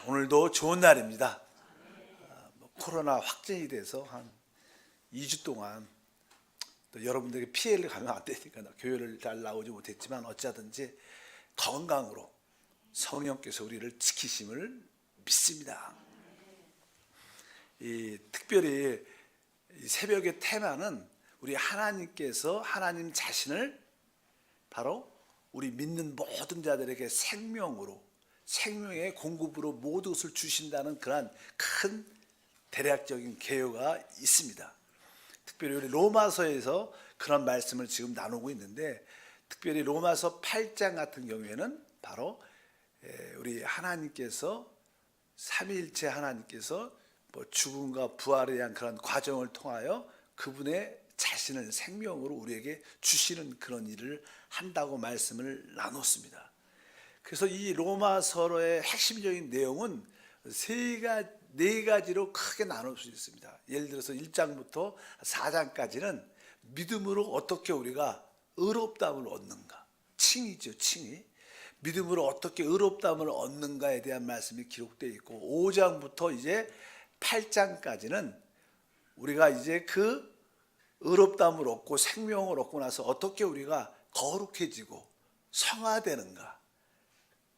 오늘도 좋은 날입니다. 코로나 확진이 돼서 한 2주 동안 또 여러분들에게 피해를 가면 안 되니까 교회를 잘 나오지 못했지만 어찌하든지 건강으로 성령께서 우리를 지키심을 믿습니다. 특별히 이 새벽의 테마는 우리 하나님께서 하나님 자신을 바로 우리 믿는 모든 자들에게 생명의 공급으로 모든 것을 주신다는 그러한 큰 대략적인 개요가 있습니다. 특별히 우리 로마서에서 그런 말씀을 지금 나누고 있는데, 특별히 로마서 8장 같은 경우에는 바로 우리 하나님께서 삼위일체 하나님께서 죽음과 부활에 대한 그런 과정을 통하여 그분의 자신을 생명으로 우리에게 주시는 그런 일을 한다고 말씀을 나눴습니다. 그래서 이 로마서의 핵심적인 내용은 네 가지로 크게 나눌 수 있습니다. 예를 들어서 1장부터 4장까지는 믿음으로 어떻게 우리가 의롭다함을 얻는가, 칭의죠, 칭의. 믿음으로 어떻게 의롭다함을 얻는가에 대한 말씀이 기록되어 있고, 5장부터 이제 8장까지는 우리가 이제 그 의롭다함을 얻고 생명을 얻고 나서 어떻게 우리가 거룩해지고 성화되는가,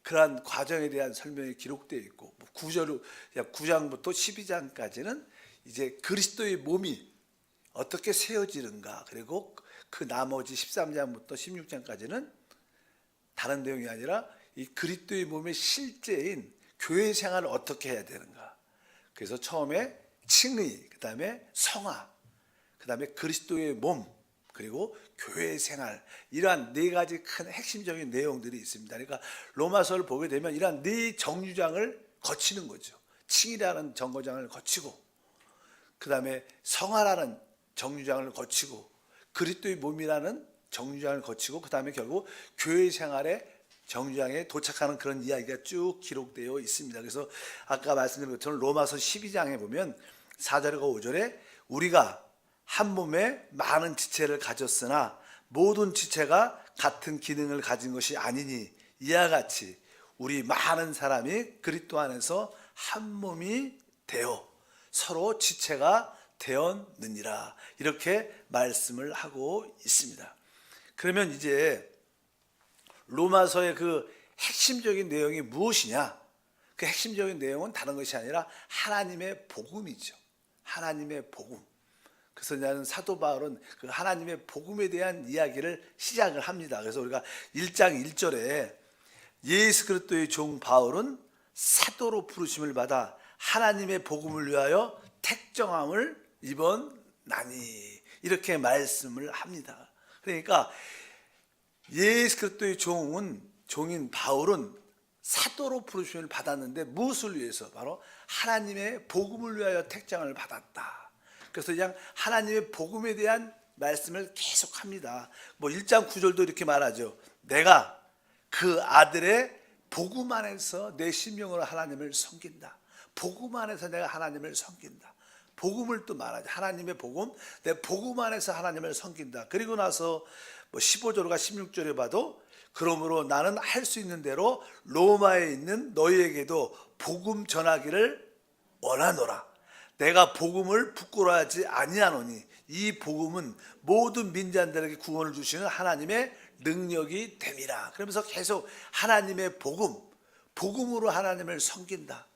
그러한 과정에 대한 설명이 기록되어 있고, 9장부터 12장까지는 이제 그리스도의 몸이 어떻게 세워지는가, 그리고 그 나머지 13장부터 16장까지는 다른 내용이 아니라 이 그리스도의 몸의 실제인 교회 생활을 어떻게 해야 되는가. 그래서 처음에 칭의, 그 다음에 성화, 그 다음에 그리스도의 몸, 그리고 교회 생활, 이러한 네 가지 큰 핵심적인 내용들이 있습니다. 그러니까 로마서를 보게 되면 이러한 네 정류장을 거치는 거죠. 칭의라는 정거장을 거치고, 그 다음에 성화라는 정류장을 거치고, 그리스도의 몸이라는 정류장을 거치고, 그 다음에 결국 교회 생활의 정류장에 도착하는 그런 이야기가 쭉 기록되어 있습니다. 그래서 아까 말씀드린 것처럼 로마서 12장에 보면 4절과 5절에 우리가 한 몸에 많은 지체를 가졌으나 모든 지체가 같은 기능을 가진 것이 아니니 이와 같이 우리 많은 사람이 그리스도 안에서 한 몸이 되어 서로 지체가 되었느니라, 이렇게 말씀을 하고 있습니다. 그러면 이제 로마서의 그 핵심적인 내용이 무엇이냐? 그 핵심적인 내용은 다른 것이 아니라 하나님의 복음이죠. 하나님의 복음. 그래서 나는 사도 바울은 그 하나님의 복음에 대한 이야기를 시작을 합니다. 그래서 우리가 1장 1절에 예수 그리스도의 종 바울은 사도로 부르심을 받아 하나님의 복음을 위하여 택정함을 입었나니, 이렇게 말씀을 합니다. 그러니까 예수 그리스도의 종인 바울은 사도로 부르심을 받았는데 무엇을 위해서? 바로 하나님의 복음을 위하여 택정을 받았다. 그래서 그냥 하나님의 복음에 대한 말씀을 계속합니다. 1장 9절도 이렇게 말하죠. 내가 그 아들의 복음 안에서 내 심령으로 하나님을 섬긴다. 복음 안에서 내가 하나님을 섬긴다. 복음을 또 말하죠. 하나님의 복음, 내 복음 안에서 하나님을 섬긴다. 그리고 나서 15절과 16절에 봐도 그러므로 나는 할 수 있는 대로 로마에 있는 너희에게도 복음 전하기를 원하노라. 내가 복음을 부끄러워하지 아니하노니 이 복음은 모든 민자들에게 구원을 주시는 하나님의 능력이 됨이라. 그러면서 계속 하나님의 복음으로 하나님을 섬긴다.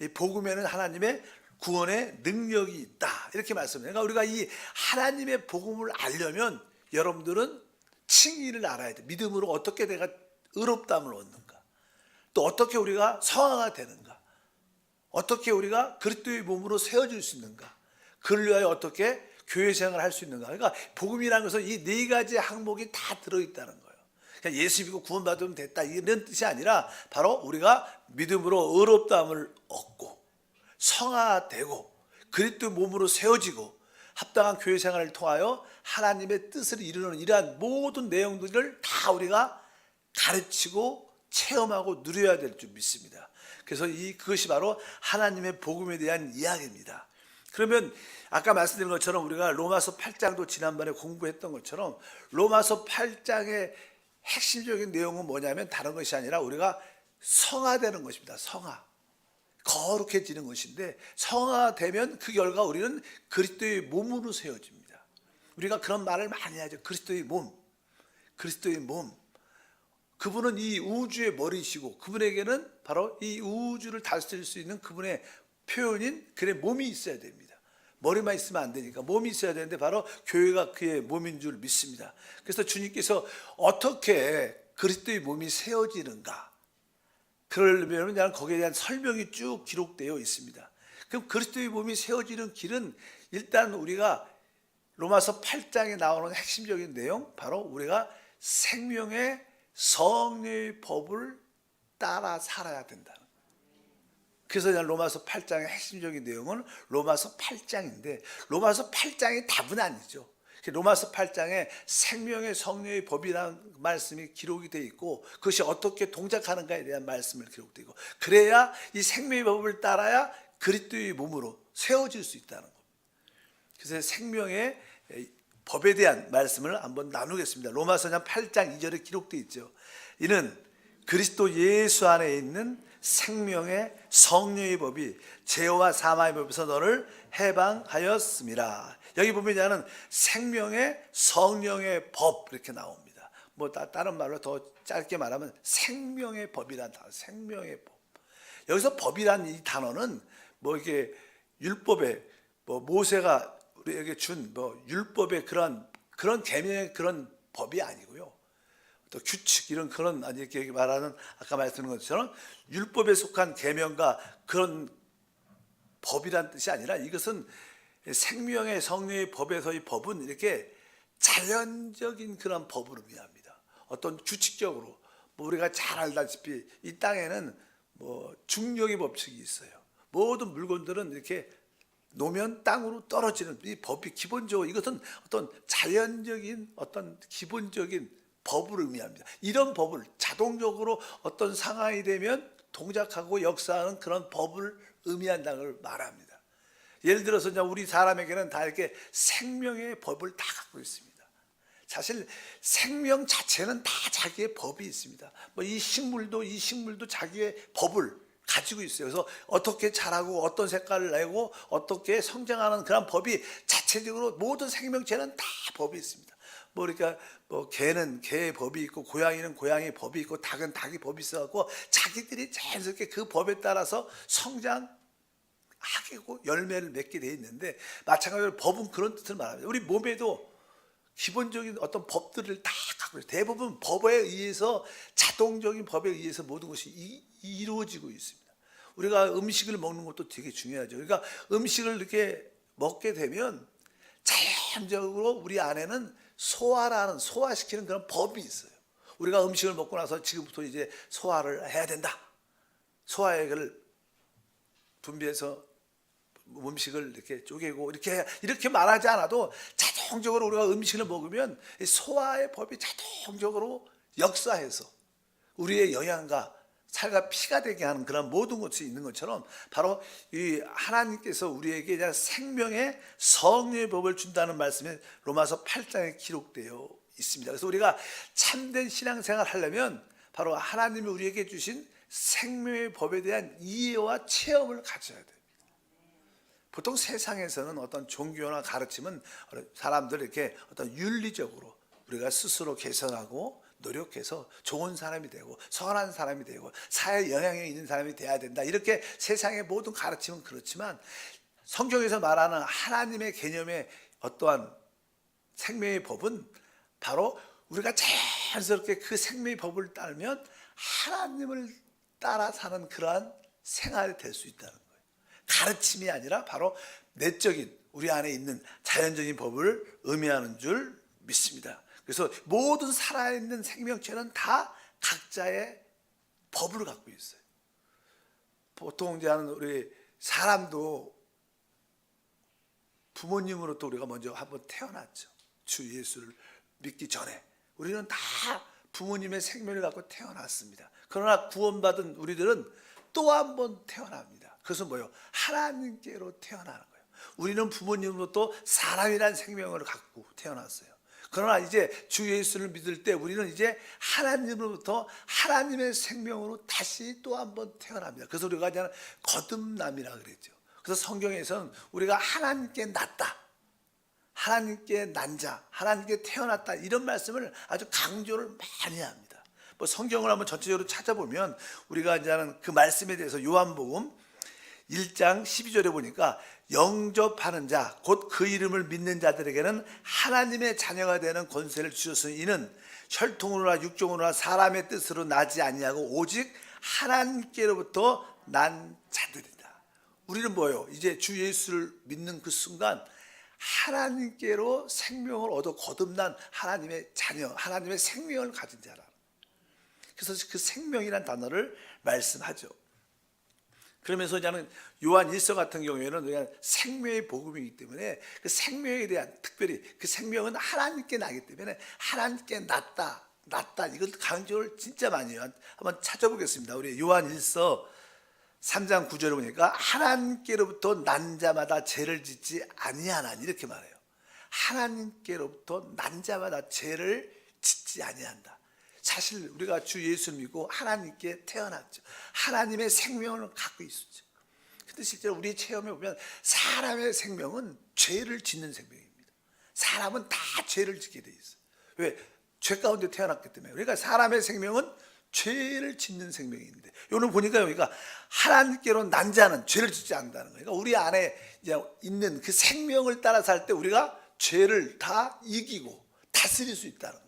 이 복음에는 하나님의 구원의 능력이 있다, 이렇게 말씀해요. 그러니까 우리가 이 하나님의 복음을 알려면 여러분들은 칭의를 알아야 돼. 믿음으로 어떻게 내가 의롭다함을 얻는가, 또 어떻게 우리가 성화가 되는가, 어떻게 우리가 그리스도의 몸으로 세워질 수 있는가, 그를 위하여 어떻게 교회 생활을 할 수 있는가. 그러니까 복음이라는 것은 이 네 가지 항목이 다 들어있다는 거예요. 그냥 예수 믿고 구원받으면 됐다, 이런 뜻이 아니라 바로 우리가 믿음으로 의롭다함을 얻고 성화되고 그리스도의 몸으로 세워지고 합당한 교회 생활을 통하여 하나님의 뜻을 이루는 이러한 모든 내용들을 다 우리가 가르치고 체험하고 누려야 될 줄 믿습니다. 그래서 그것이 바로 하나님의 복음에 대한 이야기입니다. 그러면 아까 말씀드린 것처럼 우리가 로마서 8장도 지난번에 공부했던 것처럼 로마서 8장의 핵심적인 내용은 뭐냐면 다른 것이 아니라 우리가 성화되는 것입니다. 성화. 거룩해지는 것인데, 성화되면 그 결과 우리는 그리스도의 몸으로 세워집니다. 우리가 그런 말을 많이 하죠. 그리스도의 몸, 그리스도의 몸. 그분은 이 우주의 머리시고, 그분에게는 바로 이 우주를 다스릴 수 있는 그분의 표현인 그의 몸이 있어야 됩니다. 머리만 있으면 안 되니까 몸이 있어야 되는데, 바로 교회가 그의 몸인 줄 믿습니다. 그래서 주님께서 어떻게 그리스도의 몸이 세워지는가, 그러려면 거기에 대한 설명이 쭉 기록되어 있습니다. 그럼 그리스도의 몸이 세워지는 길은, 일단 우리가 로마서 8장에 나오는 핵심적인 내용, 바로 우리가 생명의 성령의 법을 따라 살아야 된다. 그래서 로마서 8장의 핵심적인 내용은 로마서 8장인데, 로마서 8장이 답은 아니죠. 로마서 8장에 생명의 성령의 법이라는 말씀이 기록이 되어 있고, 그것이 어떻게 동작하는가에 대한 말씀을 기록되어 있고, 그래야 이 생명의 법을 따라야 그리스도의 몸으로 세워질 수 있다는 겁니다. 그래서 생명의 법에 대한 말씀을 한번 나누겠습니다. 로마서 8장 2절에 기록되어 있죠. 이는 그리스도 예수 안에 있는 생명의 성령의 법이 죄와 사망의 법에서 너를 해방하였음이라. 여기 보면 나는 생명의 성령의 법 이렇게 나옵니다. 뭐 다른 말로 더 짧게 말하면 생명의 법이란 단어, 생명의 법. 여기서 법이란 이 단어는 뭐 이게 율법에 뭐 모세가 우리에게 준 뭐 율법의 그런 계명의 그런 법이 아니고요. 또 규칙 이런 그런 이렇게 말하는 아까 말씀드린 것처럼 율법에 속한 계명과 그런 법이란 뜻이 아니라, 이것은 생명의 성령의 법에서의 법은 이렇게 자연적인 그런 법을 의미합니다. 어떤 규칙적으로, 뭐 우리가 잘 알다시피 이 땅에는 뭐 중력의 법칙이 있어요. 모든 물건들은 이렇게 놓으면 땅으로 떨어지는 이 법이 기본적으로, 이것은 어떤 자연적인 어떤 기본적인 법을 의미합니다. 이런 법을 자동적으로 어떤 상황이 되면 동작하고 역사하는 그런 법을 의미한다는 걸 말합니다. 예를 들어서 우리 사람에게는 다 이렇게 생명의 법을 다 갖고 있습니다. 사실 생명 자체는 다 자기의 법이 있습니다. 뭐 이 식물도 자기의 법을 가지고 있어요. 그래서 어떻게 자라고 어떤 색깔을 내고 어떻게 성장하는 그런 법이 자체적으로, 모든 생명체는 다 법이 있습니다. 뭐 그러니까 뭐 개는 개의 법이 있고, 고양이는 고양이의 법이 있고, 닭은 닭의 법이 있어갖고 자기들이 자연스럽게 그 법에 따라서 성장하고 열매를 맺게 돼 있는데, 마찬가지로 법은 그런 뜻을 말합니다. 우리 몸에도 기본적인 어떤 법들을 다 갖고 있어요. 대부분 법에 의해서, 자동적인 법에 의해서 모든 것이 이루어지고 있습니다. 우리가 음식을 먹는 것도 되게 중요하죠. 그러니까 음식을 이렇게 먹게 되면 자연적으로 우리 안에는 소화시키는 그런 법이 있어요. 우리가 음식을 먹고 나서 지금부터 이제 소화를 해야 된다. 소화액을 분비해서 음식을 이렇게 쪼개고 이렇게 말하지 않아도 자동적으로 우리가 음식을 먹으면 소화의 법이 자동적으로 역사해서 우리의 영양과 살과 피가 되게 하는 그런 모든 것이 있는 것처럼, 바로 이 하나님께서 우리에게 생명의 성령의 법을 준다는 말씀이 로마서 8장에 기록되어 있습니다. 그래서 우리가 참된 신앙생활을 하려면 바로 하나님이 우리에게 주신 생명의 법에 대한 이해와 체험을 가져야 돼요. 보통 세상에서는 어떤 종교나 가르침은 사람들 이렇게 어떤 윤리적으로 우리가 스스로 개선하고 노력해서 좋은 사람이 되고 선한 사람이 되고 사회에 영향력이 있는 사람이 돼야 된다, 이렇게 세상의 모든 가르침은 그렇지만, 성경에서 말하는 하나님의 개념의 어떠한 생명의 법은 바로 우리가 자연스럽게 그 생명의 법을 따르면 하나님을 따라 사는 그러한 생활이 될 수 있다는 거예요. 가르침이 아니라 바로 내적인 우리 안에 있는 자연적인 법을 의미하는 줄 믿습니다. 그래서 모든 살아있는 생명체는 다 각자의 법을 갖고 있어요. 보통 이제 우리 사람도 부모님으로부터 우리가 먼저 한번 태어났죠. 주 예수를 믿기 전에 우리는 다 부모님의 생명을 갖고 태어났습니다. 그러나 구원받은 우리들은 또 한 번 태어납니다. 그것은 뭐예요? 하나님께로 태어나는 거예요. 우리는 부모님으로부터 사람이란 생명을 갖고 태어났어요. 그러나 이제 주 예수를 믿을 때 우리는 이제 하나님으로부터 하나님의 생명으로 다시 또 한번 태어납니다. 그래서 우리가 이제 거듭남이라 그랬죠. 그래서 성경에서는 우리가 하나님께 났다, 하나님께 난 자, 하나님께 태어났다, 이런 말씀을 아주 강조를 많이 합니다. 뭐 성경을 한번 전체적으로 찾아보면 우리가 이제 하는 그 말씀에 대해서 요한복음 1장 12절에 보니까 영접하는 자, 곧 그 이름을 믿는 자들에게는 하나님의 자녀가 되는 권세를 주셨으니 이는 혈통으로나 육종으로나 사람의 뜻으로 나지 아니하고 오직 하나님께로부터 난 자들이다. 우리는 뭐예요? 이제 주 예수를 믿는 그 순간 하나님께로 생명을 얻어 거듭난 하나님의 자녀, 하나님의 생명을 가진 자라. 그래서 그 생명이란 단어를 말씀하죠. 그러면서 저는 요한 1서 같은 경우에는 그냥 생명의 복음이기 때문에 그 생명에 대한, 특별히 그 생명은 하나님께 나기 때문에 하나님께 났다, 이걸 강조를 진짜 많이 해요. 한번 찾아보겠습니다. 우리 요한 1서 3장 9절을 보니까 하나님께로부터 난 자마다 죄를 짓지 아니하나니, 이렇게 말해요. 하나님께로부터 난 자마다 죄를 짓지 아니한다. 사실 우리가 주 예수를 믿고 하나님께 태어났죠. 하나님의 생명을 갖고 있었죠. 근데 실제로 우리 체험해 보면 사람의 생명은 죄를 짓는 생명입니다. 사람은 다 죄를 짓게 돼 있어요. 왜? 죄 가운데 태어났기 때문에. 그러니까 사람의 생명은 죄를 짓는 생명인데, 오늘 보니까 여기가 하나님께로 난 자는 죄를 짓지 않는다는 거예요. 그러니까 우리 안에 있는 그 생명을 따라 살 때 우리가 죄를 다 이기고 다스릴 수 있다는 거예요.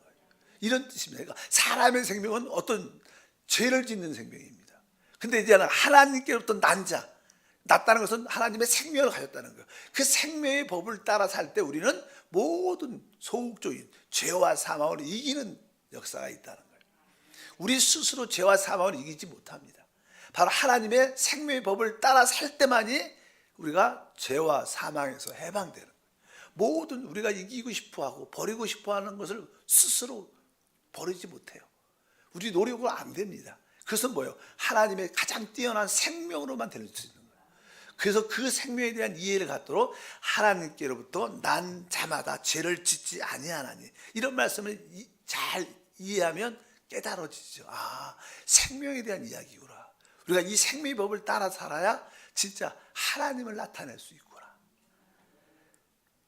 이런 뜻입니다. 그러니까 사람의 생명은 어떤 죄를 짓는 생명입니다. 근데 이제 하나님께로부터 난 자, 났다는 것은 하나님의 생명을 가졌다는 거예요. 그 생명의 법을 따라 살 때 우리는 모든 소극적인 죄와 사망을 이기는 역사가 있다는 거예요. 우리 스스로 죄와 사망을 이기지 못합니다. 바로 하나님의 생명의 법을 따라 살 때만이 우리가 죄와 사망에서 해방되는 거예요. 모든 우리가 이기고 싶어하고 버리고 싶어하는 것을 스스로 버리지 못해요. 우리 노력으로 안 됩니다. 그것은 뭐예요? 하나님의 가장 뛰어난 생명으로만 될 수 있는 거예요. 그래서 그 생명에 대한 이해를 갖도록 하나님께로부터 난 자마다 죄를 짓지 아니하나니, 이런 말씀을 잘 이해하면 깨달아지죠. 아, 생명에 대한 이야기구나. 우리가 이 생명의 법을 따라 살아야 진짜 하나님을 나타낼 수 있구나.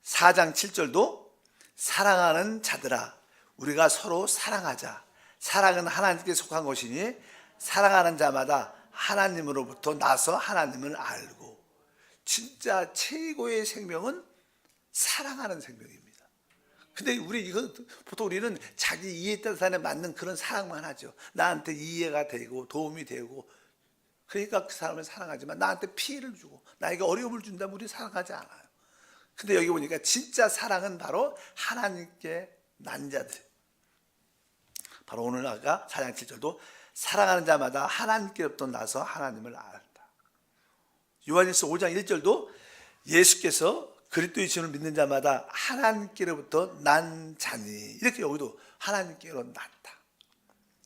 4장 7절도 사랑하는 자들아 우리가 서로 사랑하자. 사랑은 하나님께 속한 것이니 사랑하는 자마다 하나님으로부터 나서 하나님을 알고. 진짜 최고의 생명은 사랑하는 생명입니다. 근데 보통 우리는 자기 이해 따뜻함에 맞는 그런 사랑만 하죠. 나한테 이해가 되고 도움이 되고, 그러니까 그 사람을 사랑하지만 나한테 피해를 주고 나에게 어려움을 준다면 우리 사랑하지 않아요. 근데 여기 보니까 진짜 사랑은 바로 하나님께 난 자들. 바로 오늘 아까 4장 7절도 사랑하는 자마다 하나님께로부터 나서 하나님을 알다. 요한일서 5장 1절도 예수께서 그리스도의 신을 믿는 자마다 하나님께로부터 난 자니, 이렇게 여기도 하나님께로 났다.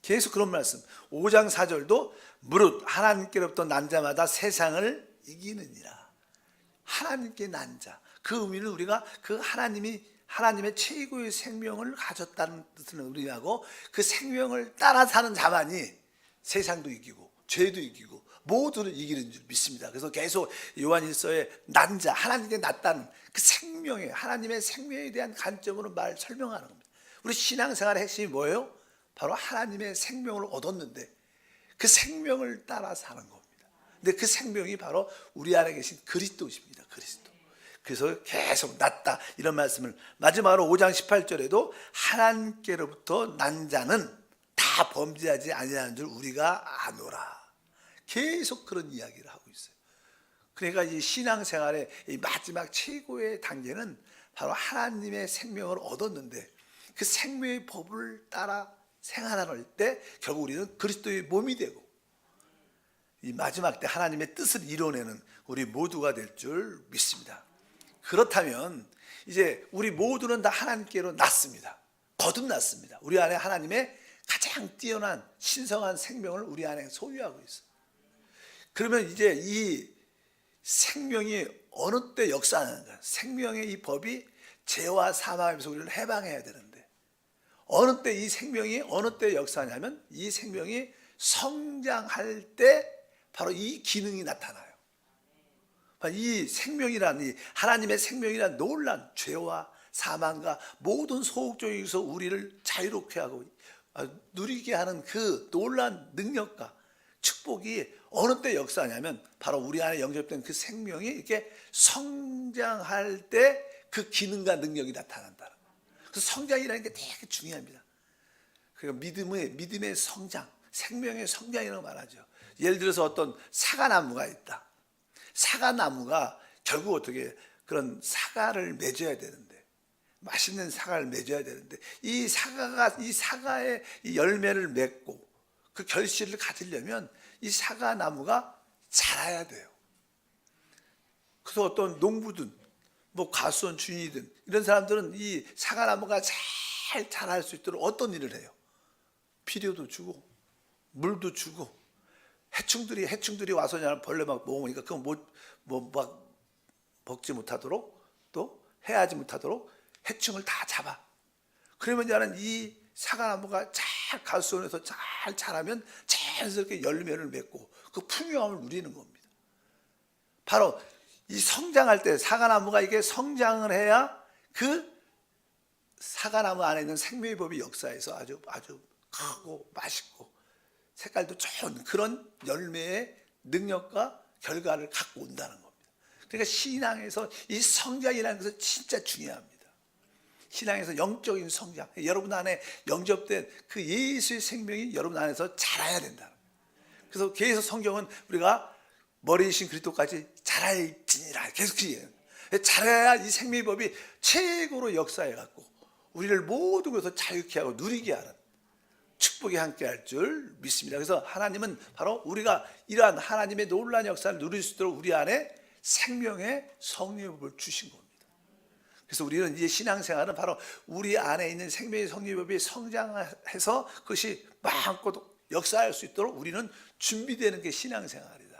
계속 그런 말씀. 5장 4절도 무릇 하나님께로부터 난 자마다 세상을 이기느니라. 하나님께 난 자, 그 의미는 우리가 그 하나님의 최고의 생명을 가졌다는 뜻을 의미하고, 그 생명을 따라 사는 자만이 세상도 이기고 죄도 이기고 모두를 이기는 줄 믿습니다. 그래서 계속 요한일서에 난 자, 하나님께 났다는 그 생명에, 하나님의 생명에 대한 관점으로 설명하는 겁니다. 우리 신앙생활의 핵심이 뭐예요? 바로 하나님의 생명을 얻었는데 그 생명을 따라 사는 겁니다. 근데 그 생명이 바로 우리 안에 계신 그리스도십니다. 그리스도. 그래서 계속 났다, 이런 말씀을 마지막으로 5장 18절에도 하나님께로부터 난 자는 다 범죄하지 아니하는 줄 우리가 아노라. 계속 그런 이야기를 하고 있어요. 그러니까 이 신앙생활의 이 마지막 최고의 단계는 바로 하나님의 생명을 얻었는데 그 생명의 법을 따라 생활할 때 결국 우리는 그리스도의 몸이 되고 이 마지막 때 하나님의 뜻을 이뤄내는 우리 모두가 될 줄 믿습니다. 그렇다면 이제 우리 모두는 다 하나님께로 났습니다. 거듭났습니다. 우리 안에 하나님의 가장 뛰어난 신성한 생명을 우리 안에 소유하고 있어요. 그러면 이제 이 생명이 어느 때 역사하는가? 생명의 이 법이 죄와 사망에서 우리를 해방해야 되는데 어느 때 이 생명이 어느 때 역사하냐면 이 생명이 성장할 때 바로 이 기능이 나타나요. 이 생명이란 이 하나님의 생명이란 놀란 죄와 사망과 모든 소극적에서 우리를 자유롭게 하고 누리게 하는 그 놀란 능력과 축복이 어느 때 역사하냐면 바로 우리 안에 영접된 그 생명이 이렇게 성장할 때 그 기능과 능력이 나타난다는 거예요. 그래서 성장이라는 게 되게 중요합니다. 그러니까 믿음의 성장, 생명의 성장이라고 말하죠. 예를 들어서 어떤 사과나무가 있다. 사과나무가 결국 어떻게 그런 사과를 맺어야 되는데, 맛있는 사과를 맺어야 되는데 이 사과의 이 열매를 맺고 그 결실을 가지려면 이 사과나무가 자라야 돼요. 그래서 어떤 농부든 뭐 가수원 주인이든 이런 사람들은 이 사과나무가 잘 자랄 수 있도록 어떤 일을 해요? 비료도 주고 물도 주고 해충들이 와서 그냥 벌레 막 먹으니까 그거 막 먹지 못하도록 또 해하지 못하도록 해충을 다 잡아. 그러면 이제는 이 사과나무가 잘 가수원에서 잘 자라면 자연스럽게 열매를 맺고 그 풍요함을 누리는 겁니다. 바로 이 성장할 때 사과나무가 이게 성장을 해야 그 사과나무 안에 있는 생명의 법이 역사해서 아주 크고 맛있고 색깔도 좋은 그런 열매의 능력과 결과를 갖고 온다는 겁니다. 그러니까 신앙에서 이 성장이라는 것은 진짜 중요합니다. 신앙에서 영적인 성장, 여러분 안에 영접된 그 예수의 생명이 여러분 안에서 자라야 된다. 그래서 계속 성경은 우리가 머리이신 그리스도까지 자랄지니라 계속 그래요. 자라야 이 생명의 법이 최고로 역사해 갖고 우리를 모든 것에서 자유케 하고 누리게 하는 축복이 함께 할 줄 믿습니다. 그래서 하나님은 바로 우리가 이러한 하나님의 놀라운 역사를 누릴 수 있도록 우리 안에 생명의 성령의 법을 주신 겁니다. 그래서 우리는 이제 신앙생활은 바로 우리 안에 있는 생명의 성령의 법이 성장해서 그것이 마음껏 역사할 수 있도록 우리는 준비되는 게 신앙생활이다.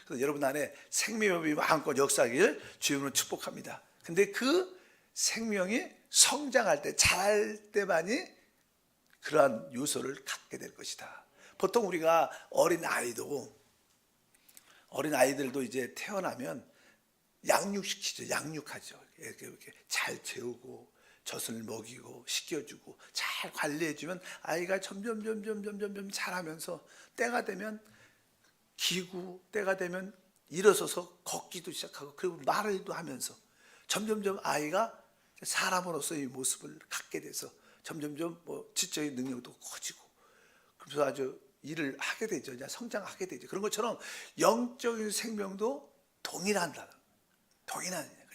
그래서 여러분 안에 생명의 법이 마음껏 역사하기를 주님으로 축복합니다. 근데 그 생명이 성장할 때, 자랄 때만이 그러한 요소를 갖게 될 것이다. 보통 우리가 어린아이들도 이제 태어나면 양육시키죠. 양육하죠. 이렇게 잘 재우고 젖을 먹이고 씻겨주고 잘 관리해주면 아이가 점점 자라면서 때가 되면 기고 때가 되면 일어서서 걷기도 시작하고 그리고 말을도 하면서 점점 아이가 사람으로서의 모습을 갖게 돼서 점점 뭐 지적인 능력도 커지고 그래서 아주 일을 하게 되죠. 이제 성장하게 되죠. 그런 것처럼 영적인 생명도 동일하다.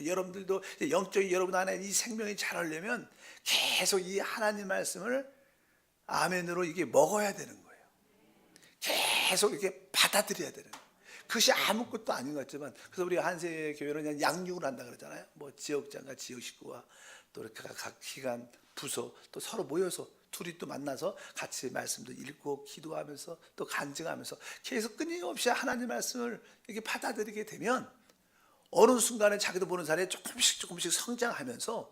여러분들도 영적인 여러분 안에 이 생명이 자라려면 계속 이 하나님 말씀을 아멘으로 이게 먹어야 되는 거예요. 계속 이렇게 받아들여야 되는 거예요. 그것이 아무것도 아닌 것 같지만 그래서 우리 한세 교회는 그냥 양육을 한다 그러잖아요. 뭐 지역장과 지역 식구와 또 이렇게 각 기관 부서 또 서로 모여서 둘이 또 만나서 같이 말씀도 읽고 기도하면서 또 간증하면서 계속 끊임없이 하나님 말씀을 이렇게 받아들이게 되면 어느 순간에 자기도 모르는 사이에 조금씩 성장하면서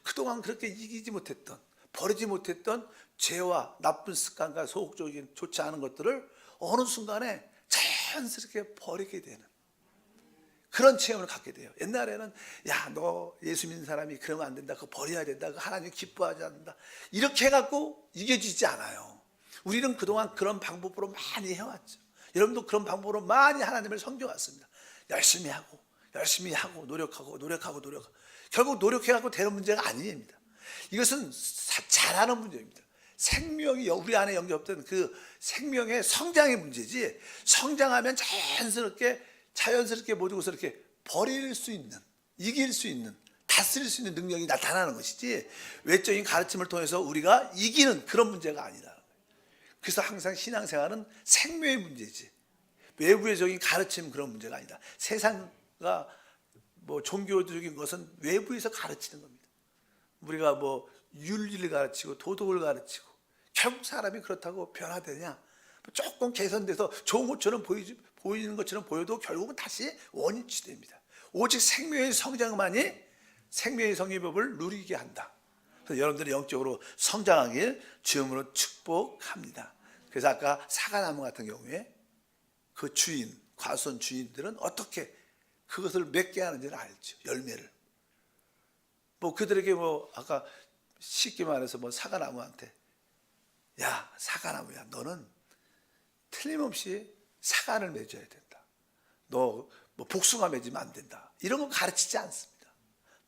그동안 그렇게 이기지 못했던 버리지 못했던 죄와 나쁜 습관과 소극적인 좋지 않은 것들을 어느 순간에 자연스럽게 버리게 되는 그런 체험을 갖게 돼요. 옛날에는 야, 너 예수 믿는 사람이 그러면 안 된다. 그거 버려야 된다. 그거 하나님 기뻐하지 않는다. 이렇게 해갖고 이겨지지 않아요. 우리는 그동안 그런 방법으로 많이 해왔죠. 여러분도 그런 방법으로 많이 하나님을 섬겨왔습니다. 열심히 하고 노력하고 결국 노력해갖고 되는 문제가 아닙니다. 이것은 잘하는 문제입니다. 생명이 우리 안에 영접된 그 생명의 성장의 문제지 성장하면 자연스럽게 모든 것을 이렇게 버릴 수 있는 이길 수 있는 다스릴 수 있는 능력이 나타나는 것이지 외적인 가르침을 통해서 우리가 이기는 그런 문제가 아니다. 그래서 항상 신앙생활은 생명의 문제지 외부적인 가르침 그런 문제가 아니다. 세상과 뭐 종교적인 것은 외부에서 가르치는 겁니다. 우리가 뭐 윤리를 가르치고 도덕을 가르치고 결국 사람이 그렇다고 변화되냐? 조금 개선돼서 좋은 것처럼 보이는 것처럼 보여도 결국은 다시 원위치 됩니다. 오직 생명의 성장만이 생명의 성의법을 누리게 한다. 그래서 여러분들이 영적으로 성장하길 주님으로 축복합니다. 그래서 아까 사과나무 같은 경우에 그 주인, 과수원 주인들은 어떻게 그것을 맺게 하는지를 알죠. 열매를. 뭐 그들에게 뭐 아까 쉽게 말해서 뭐 사과나무한테 야 사과나무야 너는 틀림없이 사과를 맺어야 된다. 너 뭐 복숭아 맺으면 안 된다. 이런 거 가르치지 않습니다.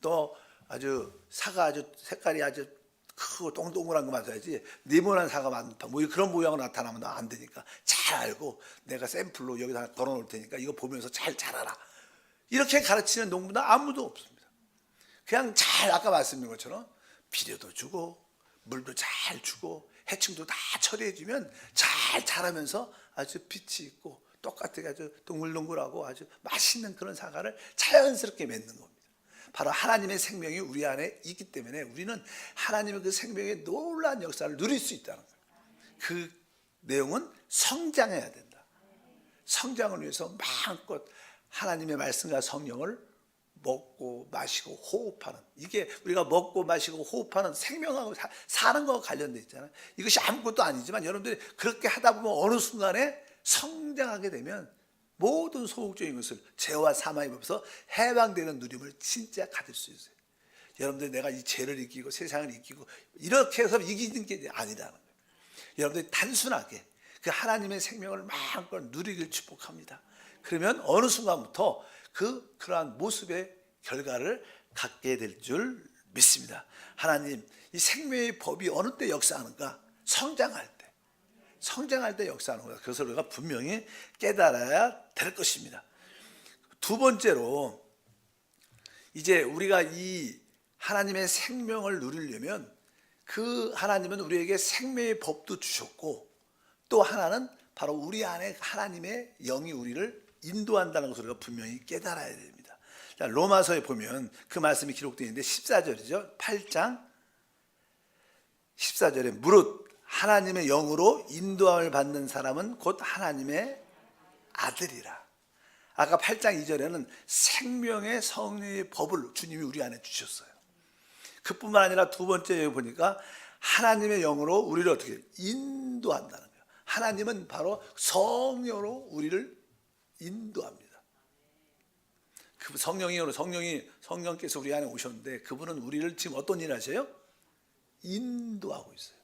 너 아주 사과 아주 색깔이 아주 크고 동동그란 거 맞아야지 네모난 사과 많다. 뭐 그런 모양으로 나타나면 안 되니까 잘 알고 내가 샘플로 여기다 걸어 놓을 테니까 이거 보면서 잘 자라라. 이렇게 가르치는 농부는 아무도 없습니다. 그냥 잘 아까 말씀드린 것처럼 비료도 주고 물도 잘 주고 해충도 다 처리해 주면 잘 자라면서 아주 빛이 있고 똑같게 아주 동글동글하고 아주 맛있는 그런 사과를 자연스럽게 맺는 겁니다. 바로 하나님의 생명이 우리 안에 있기 때문에 우리는 하나님의 그 생명의 놀라운 역사를 누릴 수 있다는 거예요. 그 내용은 성장해야 된다. 성장을 위해서 마음껏 하나님의 말씀과 성령을 먹고 마시고 호흡하는, 이게 우리가 먹고 마시고 호흡하는 생명하고 사는 거와 관련돼 있잖아요. 이것이 아무것도 아니지만 여러분들이 그렇게 하다 보면 어느 순간에 성장하게 되면 모든 소극적인 것을 죄와 사망의 법에서 해방되는 누림을 진짜 가질 수 있어요. 여러분들 내가 이 죄를 이기고 세상을 이기고 이렇게 해서 이기는 게 아니라는 거예요. 여러분들이 단순하게 그 하나님의 생명을 마음껏 누리길 축복합니다. 그러면 어느 순간부터 그러한 모습의 결과를 갖게 될 줄 믿습니다. 하나님, 이 생명의 법이 어느 때 역사하는가? 성장할 때 역사하는 거다. 그래서 우리가 분명히 깨달아야 될 것입니다. 두 번째로, 이제 우리가 이 하나님의 생명을 누리려면 그 하나님은 우리에게 생명의 법도 주셨고 또 하나는 바로 우리 안에 하나님의 영이 우리를 인도한다는 것을 우리가 분명히 깨달아야 됩니다. 자, 로마서에 보면 그 말씀이 기록되어 있는데 14절이죠. 8장 14절에 무릇 하나님의 영으로 인도함을 받는 사람은 곧 하나님의 아들이라. 아까 8장 2절에는 생명의 성령의 법을 주님이 우리 안에 주셨어요. 그뿐만 아니라 두 번째에 보니까 하나님의 영으로 우리를 어떻게 인도한다는 거예요. 하나님은 바로 성령으로 우리를 인도합니다. 그 성령께서 우리 안에 오셨는데 그분은 우리를 지금 어떤 일을 하세요? 인도하고 있어요.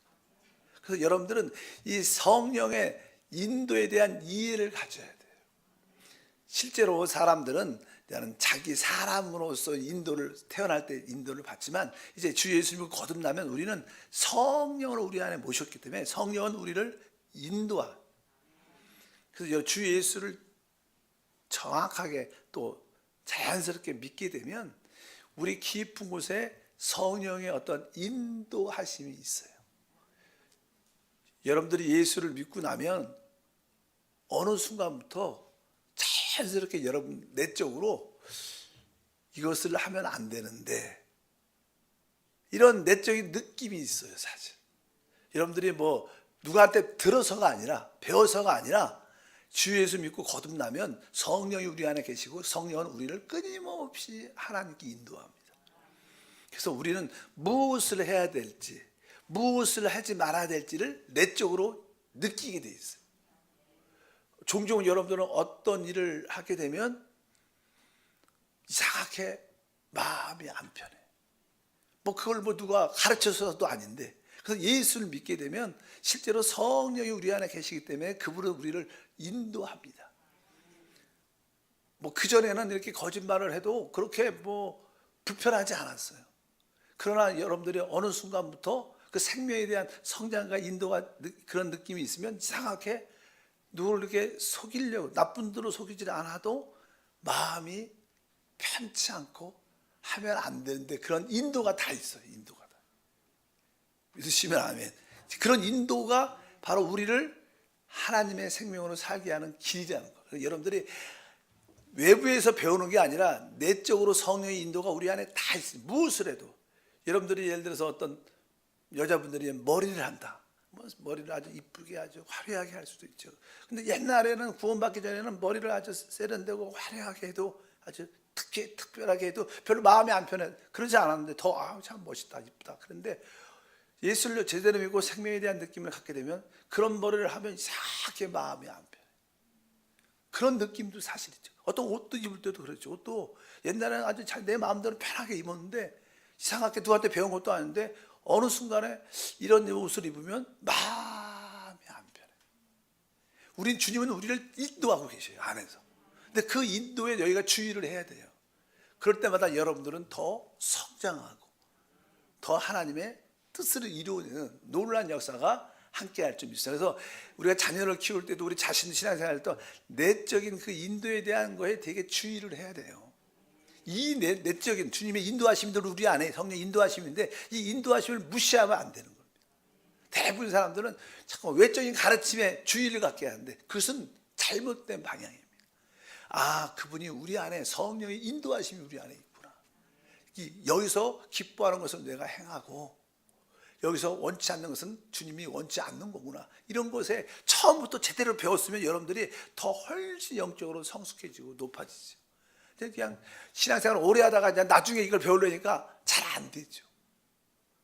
그래서 여러분들은 이 성령의 인도에 대한 이해를 가져야 돼요. 실제로 사람들은 자기 사람으로서 태어날 때 인도를 받지만 이제 주 예수님을 거듭나면 우리는 성령으로 우리 안에 모셨기 때문에 성령은 우리를 인도하. 그래서 주 예수를 정확하게 또 자연스럽게 믿게 되면 우리 깊은 곳에 성령의 어떤 인도하심이 있어요. 여러분들이 예수를 믿고 나면 어느 순간부터 자연스럽게 여러분 내적으로 이것을 하면 안 되는데 이런 내적인 느낌이 있어요. 사실 여러분들이 뭐 누구한테 들어서가 아니라 배워서가 아니라 주 예수 믿고 거듭나면 성령이 우리 안에 계시고 성령은 우리를 끊임없이 하나님께 인도합니다. 그래서 우리는 무엇을 해야 될지 무엇을 하지 말아야 될지를 내적으로 느끼게 돼 있어요. 종종 여러분들은 어떤 일을 하게 되면 이상하게 마음이 안 편해. 뭐 그걸 뭐 누가 가르쳐서도 아닌데 그래서 예수를 믿게 되면 실제로 성령이 우리 안에 계시기 때문에 그분은 우리를 인도합니다. 뭐 그전에는 이렇게 거짓말을 해도 그렇게 뭐 불편하지 않았어요. 그러나 여러분들이 어느 순간부터 그 생명에 대한 성장과 인도가 그런 느낌이 있으면 이상하게 누구를 이렇게 속이려고 나쁜 대로 속이지 않아도 마음이 편치 않고 하면 안 되는데 그런 인도가 다 있어요. 인도가 다. 믿으시면 아멘. 그런 인도가 바로 우리를 하나님의 생명으로 살게 하는 길이라는 거예요. 여러분들이 외부에서 배우는 게 아니라 내적으로 성령의 인도가 우리 안에 다 있어요. 무엇을 해도. 여러분들이 예를 들어서 어떤 여자분들이 머리를 한다. 머리를 아주 이쁘게 아주 화려하게 할 수도 있죠. 근데 옛날에는 구원받기 전에는 머리를 아주 세련되고 화려하게 해도 아주 특히 특별하게 해도 별로 마음이 안 편해. 그러지 않았는데 더 참 멋있다, 이쁘다. 그런데 예수를 제대로 믿고 생명에 대한 느낌을 갖게 되면 그런 머리를 하면 이상하게 마음이 안 편해. 그런 느낌도 사실 있죠. 어떤 옷도 입을 때도 그렇죠. 옷도 옛날에는 아주 잘 내 마음대로 편하게 입었는데 이상하게 누구한테 배운 것도 아닌데 어느 순간에 이런 옷을 입으면 마음이 안 편해. 우린 주님은 우리를 인도하고 계셔요, 안에서. 근데 그 인도에 저희가 주의를 해야 돼요. 그럴 때마다 여러분들은 더 성장하고 더 하나님의 뜻을 이루는 놀라운 역사가 함께 할 줄 믿습니다. 그래서 우리가 자녀를 키울 때도 우리 자신 신앙생활 할 때 내적인 그 인도에 대한 거에 되게 주의를 해야 돼요. 이 내적인 주님의 인도하심들 우리 안에 성령 인도하심인데 이 인도하심을 무시하면 안 되는 겁니다. 대부분 사람들은 자꾸 외적인 가르침에 주의를 갖게 하는데 그것은 잘못된 방향입니다. 아, 그분이 우리 안에 성령의 인도하심이 우리 안에 있구나. 여기서 기뻐하는 것은 내가 행하고 여기서 원치 않는 것은 주님이 원치 않는 거구나. 이런 것에 처음부터 제대로 배웠으면 여러분들이 더 훨씬 영적으로 성숙해지고 높아지죠. 그냥 신앙생활 오래 하다가 이제 나중에 이걸 배우려니까 잘 안 되죠.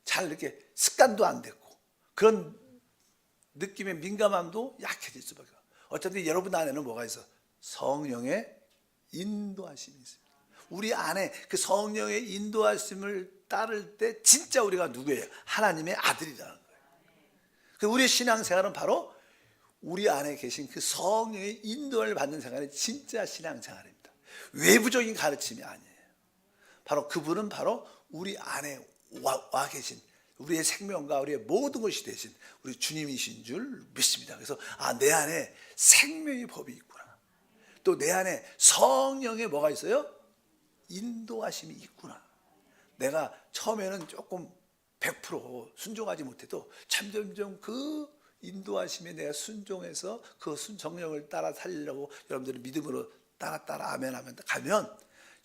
잘 이렇게 습관도 안 됐고 그런 느낌의 민감함도 약해질 수밖에 없어요. 어차피 여러분 안에는 뭐가 있어? 성령의 인도하심이 있습니다. 우리 안에 그 성령의 인도하심을 따를 때 진짜 우리가 누구예요? 하나님의 아들이라는 거예요. 우리의 신앙생활은 바로 우리 안에 계신 그 성령의 인도를 받는 생활이 진짜 신앙생활입니다. 외부적인 가르침이 아니에요. 바로 그분은 바로 우리 안에 와 계신 우리의 생명과 우리의 모든 것이 되신 우리 주님이신 줄 믿습니다. 그래서 내 안에 생명의 법이 있구나. 또 내 안에 성령의 뭐가 있어요? 인도하심이 있구나. 내가 처음에는 조금 100% 순종하지 못해도 점점점 그 인도하심에 내가 순종해서 그 순종령을 따라 살리려고 여러분들의 믿음으로 따라 아멘 하면 가면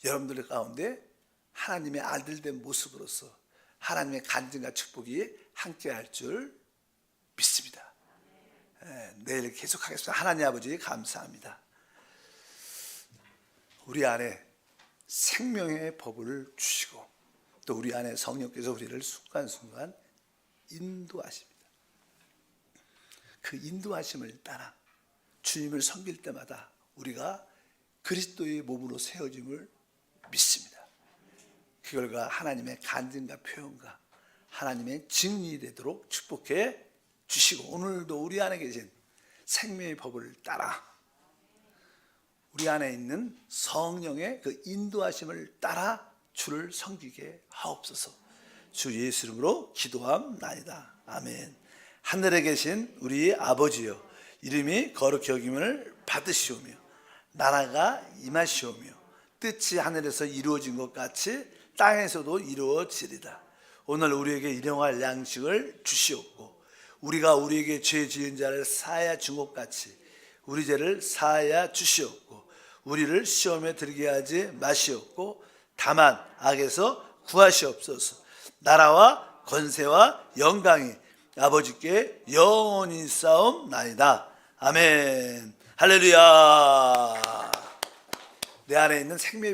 여러분들 가운데 하나님의 아들된 모습으로서 하나님의 간증과 축복이 함께 할 줄 믿습니다. 내일 계속하겠습니다. 하나님 아버지 감사합니다. 우리 안에 생명의 법을 주시고 또 우리 안에 성령께서 우리를 순간순간 인도하십니다. 그 인도하심을 따라 주님을 섬길 때마다 우리가 그리스도의 몸으로 세워짐을 믿습니다. 그 결과 하나님의 간증과 표현과 하나님의 증인이 되도록 축복해 주시고 오늘도 우리 안에 계신 생명의 법을 따라 우리 안에 있는 성령의 그 인도하심을 따라 주를 섬기게 하옵소서. 주 예수 이름으로 기도함나이다. 아멘. 하늘에 계신 우리 아버지여, 이름이 거룩히 여김을 받으시오며 나라가 임하시오며 뜻이 하늘에서 이루어진 것 같이 땅에서도 이루어지리다. 오늘 우리에게 일용할 양식을 주시옵고 우리가 우리에게 죄 지은 자를 사하여 준 것 같이 우리 죄를 사하여 주시옵고 우리를 시험에 들게 하지 마시옵고 다만 악에서 구하시옵소서. 나라와 권세와 영광이 아버지께 영원히 싸움나이다. 아멘. 할렐루야. 내 안에 있는 생명의